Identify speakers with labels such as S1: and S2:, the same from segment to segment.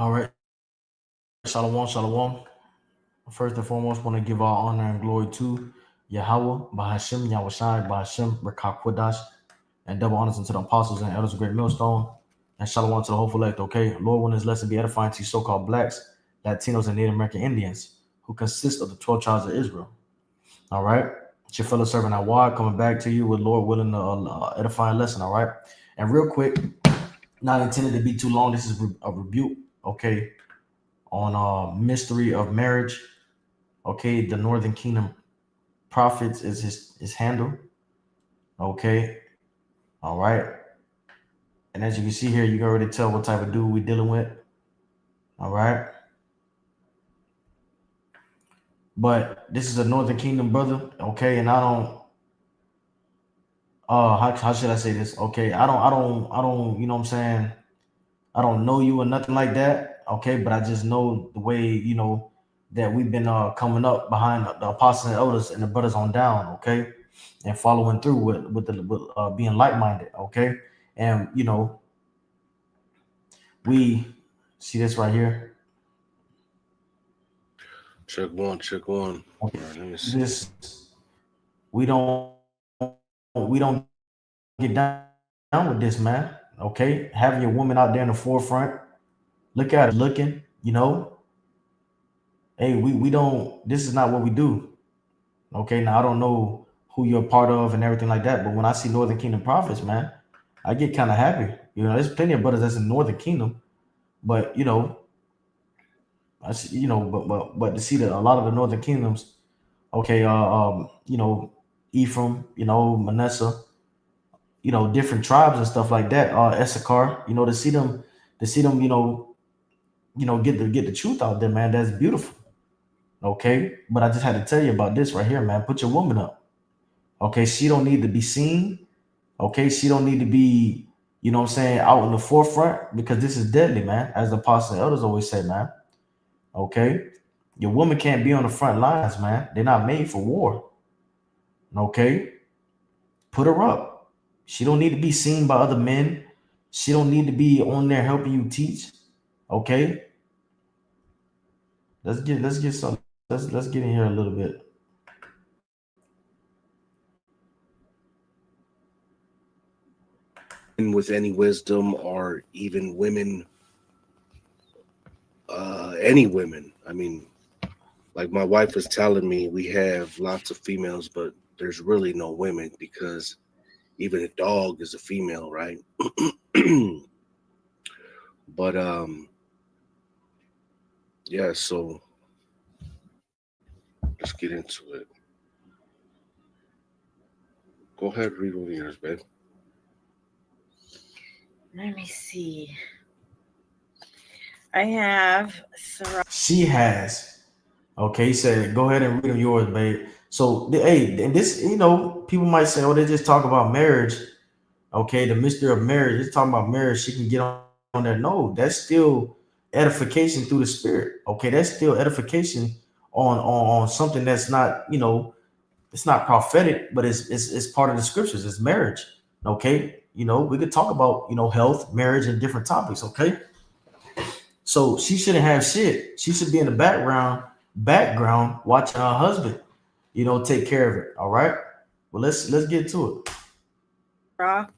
S1: All right. Shalom, shalom. First and foremost, want to give all honor and glory to Yahawah, Bahashim, Yahawashi, Bahashim, Rakakwadash, and double honors unto the apostles and elders of Great Millstone. And shalom to the whole elect, okay? Lord, want this lesson be edifying to you so-called blacks, Latinos, and Native American Indians, who consist of the 12 tribes of Israel. All right? It's your fellow servant Yahawah coming back to you with Lord willing edifying lesson, all right? And real quick, not intended to be too long. This is a rebuke, okay, on mystery of marriage. Okay, the Northern Kingdom prophets is his handle. Okay, all right. And as you can see here, you can already tell what type of dude we're dealing with. All right. But this is a Northern Kingdom brother. Okay, and I don't how should I say this? Okay, I don't, you know what I'm saying? I don't know you or nothing like that. Okay, but I just know the way, that we've been coming up behind the apostles and elders and the brothers on down, okay, and following through with being like-minded, okay, and we see this right here.
S2: Check one, check one. All
S1: Okay,
S2: right, let me see.
S1: this we don't get down with this, man. Okay, having your woman out there in the forefront, look at her, she looking, hey, we don't. This is not what we do. Okay, now I don't know who you're a part of and everything like that, but when I see Northern Kingdom prophets, man, I get kind of happy. There's plenty of brothers that's in Northern Kingdom, but I see, but to see that a lot of the Northern Kingdoms, okay, Ephraim, Manasseh, different tribes and stuff like that, Issachar, to see them, get the truth out there, man. That's beautiful. Okay, but I just had to tell you about this right here, man. Put your woman up. Okay, she don't need to be seen. Okay, she don't need to be, what I'm saying, out in the forefront because this is deadly, man. As the apostles and elders always say, man. Okay, your woman can't be on the front lines, man. They're not made for war. Okay, put her up. She don't need to be seen by other men. She don't need to be on there helping you teach. Okay, let's get some. Let's get in here a little bit.
S2: And with any wisdom, or even women, any women. I mean, like my wife was telling me, we have lots of females, but there's really no women because even a dog is a female, right? But yeah. So let's get into it. Go ahead, read one of yours, babe.
S3: Let me see. I have
S1: She has. Okay, he said, go ahead and read them yours, babe. So, hey, and this, people might say, oh, they just talk about marriage. Okay, the mystery of marriage. It's talking about marriage. She can get on there. No, that's still edification through the spirit. Okay, that's still edification on something that's not, it's not prophetic, but it's part of the scriptures. It's marriage. Okay, we could talk about health, marriage, and different topics. Okay, so she shouldn't have shit. She should be in the background watching her husband, take care of it. All right. Well, let's get to it.
S3: Rock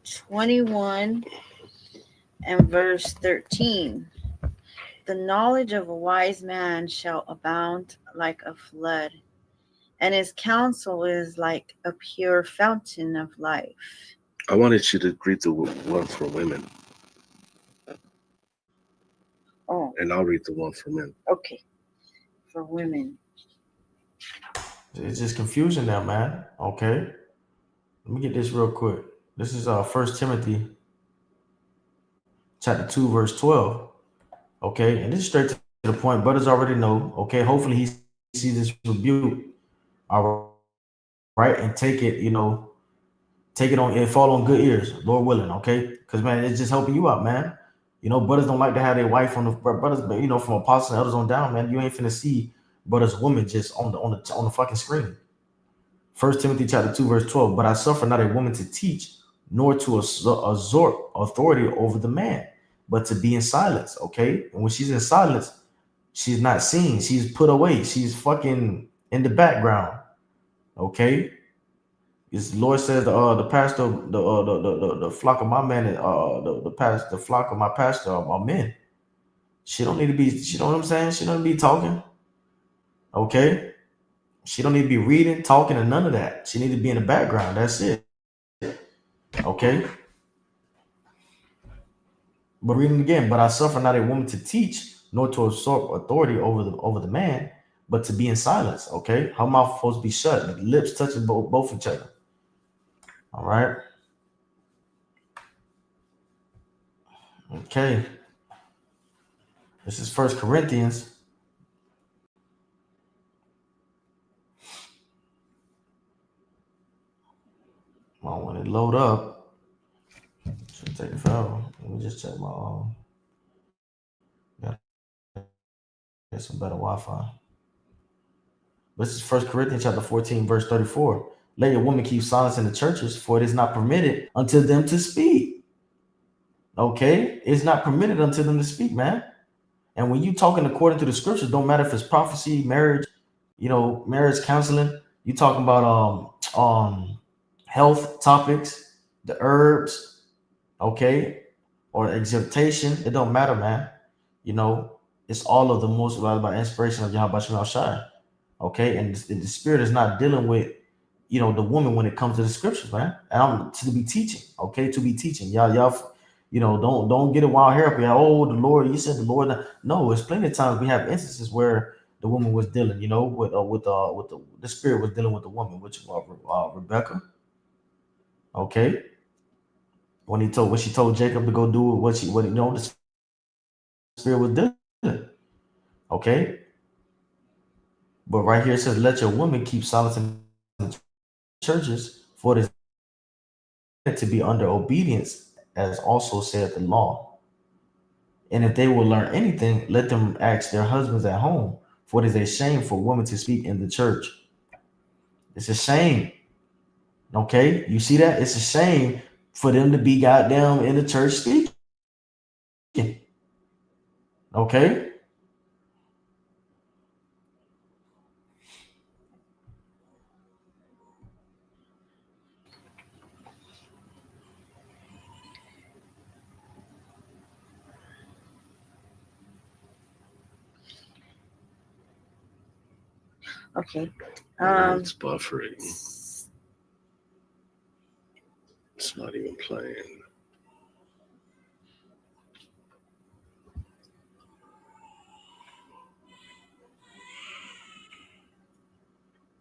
S3: 21 and verse 13. The knowledge of a wise man shall abound like a flood, and his counsel is like a pure fountain of life.
S2: I wanted you to read the one for women,
S3: Oh,
S2: and I'll read the one for men.
S3: okay. For women.
S1: It's just confusion now, man. Okay. Let me get this real quick. This is First Timothy chapter 2, verse 12. Okay, and this is straight to the point. Brothers already know. Okay, hopefully he sees this rebuke. All right, and take it, take it on and fall on good ears, Lord willing. Okay, because man, it's just helping you out, man. Brothers don't like to have their wife on the brothers, but from apostles and elders on down, man, you ain't finna see brothers, women just on the fucking screen. First Timothy chapter 2, verse 12. But I suffer not a woman to teach, nor to exhort authority over the man, but to be in silence. Okay, and when she's in silence, she's not seen. She's put away. She's fucking in the background. Okay, because the Lord says the pastor, the flock of my men, the flock of my pastor are men. She don't need to be. You know what I'm saying? She don't need to be talking. Okay, she don't need to be reading, talking, and none of that. She need to be in the background. That's it. Okay. But reading again, but I suffer not a woman to teach, nor to usurp authority over the man, but to be in silence. Okay, her mouth supposed to be shut, the lips touching both each other. All right. Okay. This is First Corinthians. Well, when it load up, should take forever. Let me just check my got get some better Wi-Fi. This is First Corinthians chapter 14, verse 34. Let your woman keep silence in the churches, for it is not permitted unto them to speak. Okay, it's not permitted unto them to speak, man. And when you talking according to the scriptures, don't matter if it's prophecy, marriage, marriage counseling. You talking about health topics, the herbs, okay, or exhortation. It don't matter, man. It's all of the most by inspiration of Yahawashi. Okay, and the spirit is not dealing with the woman when it comes to the scriptures, man. And I'm to be teaching, okay, to be teaching. Y'all, don't get a wild hair up. Oh, the Lord, you said the Lord. No, it's plenty of times we have instances where the woman was dealing, with the spirit was dealing with the woman, which was Rebecca. Okay, when she told Jacob to go do what the spirit was dealing. Okay, but right here it says, "Let your woman keep silence in the churches, for it is to be under obedience, as also said the law. And if they will learn anything, let them ask their husbands at home, for it is a shame for women to speak in the church." It's a shame. Okay, you see that? It's a shame for them to be goddamn in the church speaking. Okay.
S3: Okay.
S2: It's buffering. It's not even playing.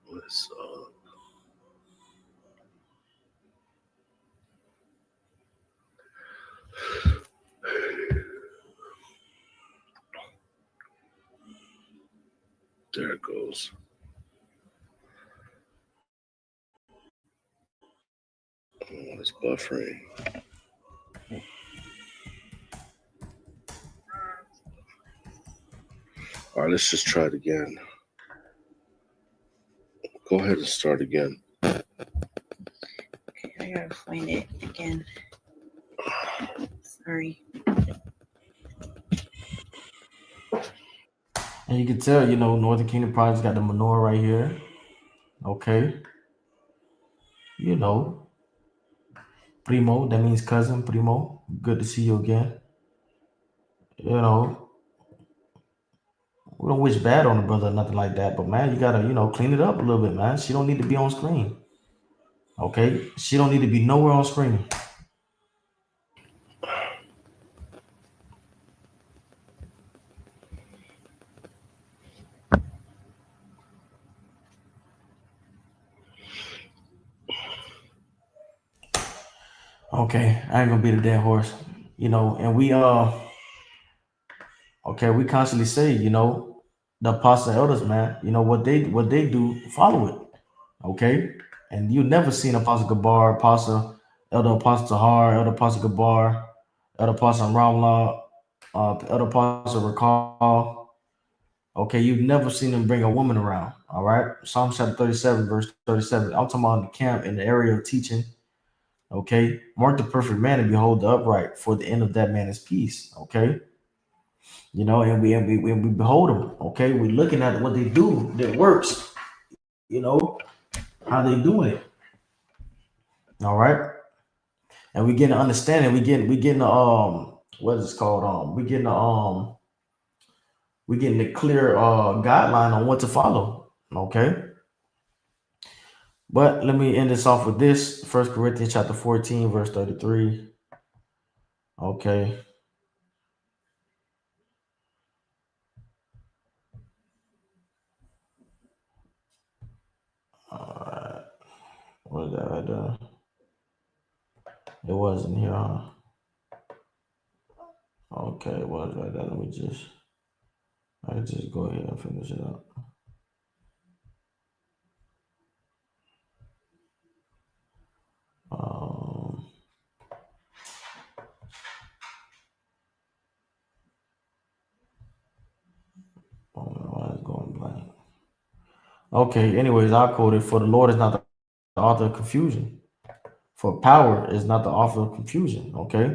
S2: What's up? There it goes. Oh, it's buffering. All right, let's just try it again. Go ahead and start again.
S3: Okay, I gotta find it again. Sorry.
S1: And you can tell, Northern Kingdom Project's got the menorah right here. Okay. Primo, that means cousin, primo. Good to see you again. We don't wish bad on the brother or nothing like that, but man, you gotta, clean it up a little bit, man. She don't need to be on screen. Okay? She don't need to be nowhere on screen. Okay, I ain't gonna beat a dead horse. And we we constantly say, the apostle elders, man, what they do, follow it. Okay? And you never seen Apostle Gabar, Elder Apostle Tahar, Elder Apostle Gabar, Elder Apostle Ramla, Elder Apostle Recall. Okay, you've never seen them bring a woman around. All right. Psalm chapter 37, verse 37. I'm talking about in the camp, in the area of teaching. Okay, mark the perfect man and behold the upright, for the end of that man is peace. Okay, and we behold them. Okay, we're looking at what they do, their works. You know how they doing it. All right, and we getting to understanding. We getting the what is it called? We getting the clear guideline on what to follow. Okay, but let me end this off with this. First Corinthians chapter 14, verse 33. Okay. All right. What is that right there? It wasn't here, huh? Okay, it was right there. I just go ahead and finish it up. Um, oh, why is it going blank? Okay, anyways, I quoted, for the Lord is not the author of confusion. For power is not the author of confusion. Okay.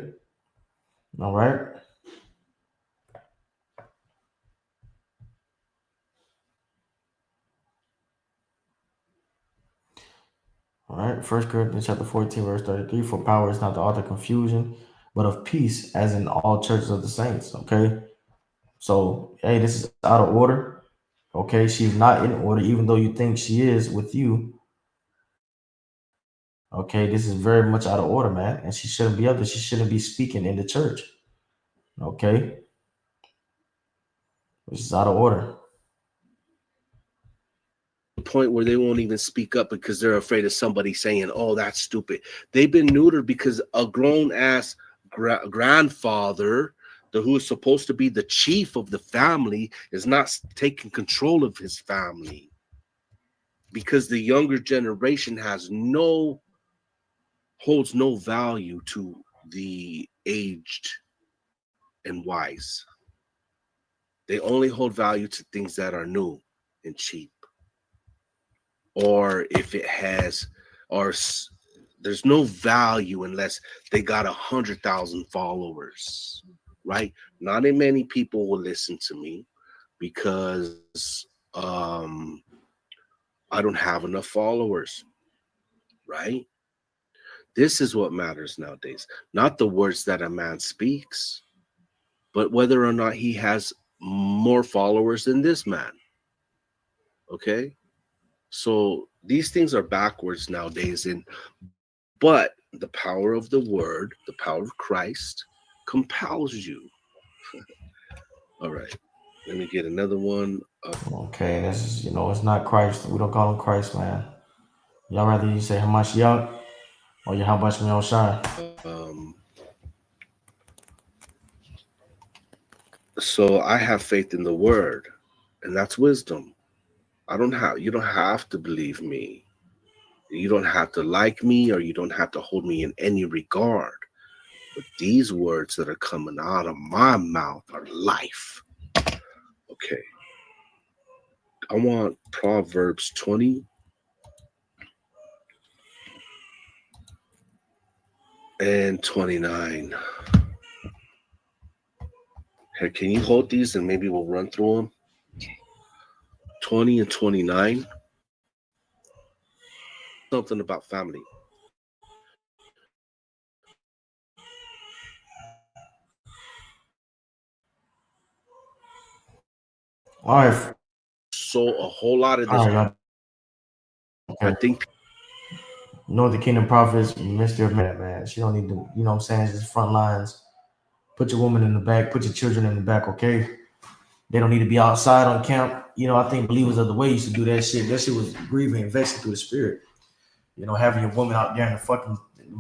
S1: All right. All right. First Corinthians chapter 14, verse 33. For power is not the author of confusion, but of peace, as in all churches of the saints. Okay. So, hey, this is out of order. Okay. She's not in order, even though you think she is with you. Okay. This is very much out of order, man. And she shouldn't be up there. She shouldn't be speaking in the church. Okay. This is out of order.
S2: Point where they won't even speak up because they're afraid of somebody saying, "Oh, that's stupid." They've been neutered because a grown ass grandfather, who is supposed to be the chief of the family, is not taking control of his family because the younger generation holds no value to the aged and wise. They only hold value to things that are new and cheap, or if it has, or there's no value unless they got 100,000 followers, right? Not many people will listen to me because I don't have enough followers, right? This is what matters nowadays, not the words that a man speaks, but whether or not he has more followers than this man. Okay, so these things are backwards nowadays, but the power of the word, the power of Christ compels you. All right, let me get another one.
S1: Okay. This is, it's not Christ. We don't call him Christ, man. Y'all rather you say Hamashiach or Yahawashi?
S2: So I have faith in the word, and that's wisdom. You don't have to believe me. You don't have to like me, or you don't have to hold me in any regard. But these words that are coming out of my mouth are life. Okay. I want Proverbs 20 and 29. Here, can you hold these and maybe we'll run through them? 20 and 29. Something about family.
S1: All right.
S2: So a whole lot of this,
S1: All right. Okay.
S2: I think.
S1: The Kingdom Prophets, Mystery of Man. She don't need to, what I'm saying? Just front lines. Put your woman in the back. Put your children in the back, okay? They don't need to be outside on camp. I think believers of the way used to do that shit. That shit was grieving and vexing through the spirit. Having your woman out there in the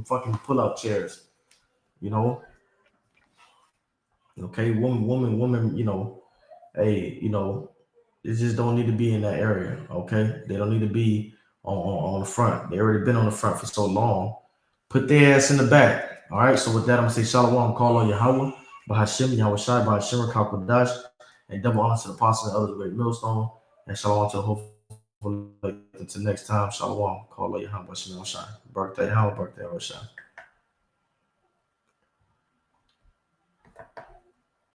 S1: fucking pull-out chairs. Okay, woman. Hey, they just don't need to be in that area. Okay, they don't need to be on the front. They already been on the front for so long. Put their ass in the back. All right. So with that, I'm gonna say Shalom, call on Yahawah, Bahashim, Yahawashi, Bahashim, Kakwadash, and double honor to the apostle and others, great millstone, and Shalom to the whole Until next time, Shalom. Call Yahawashi. Birthday, how birthday, Osha.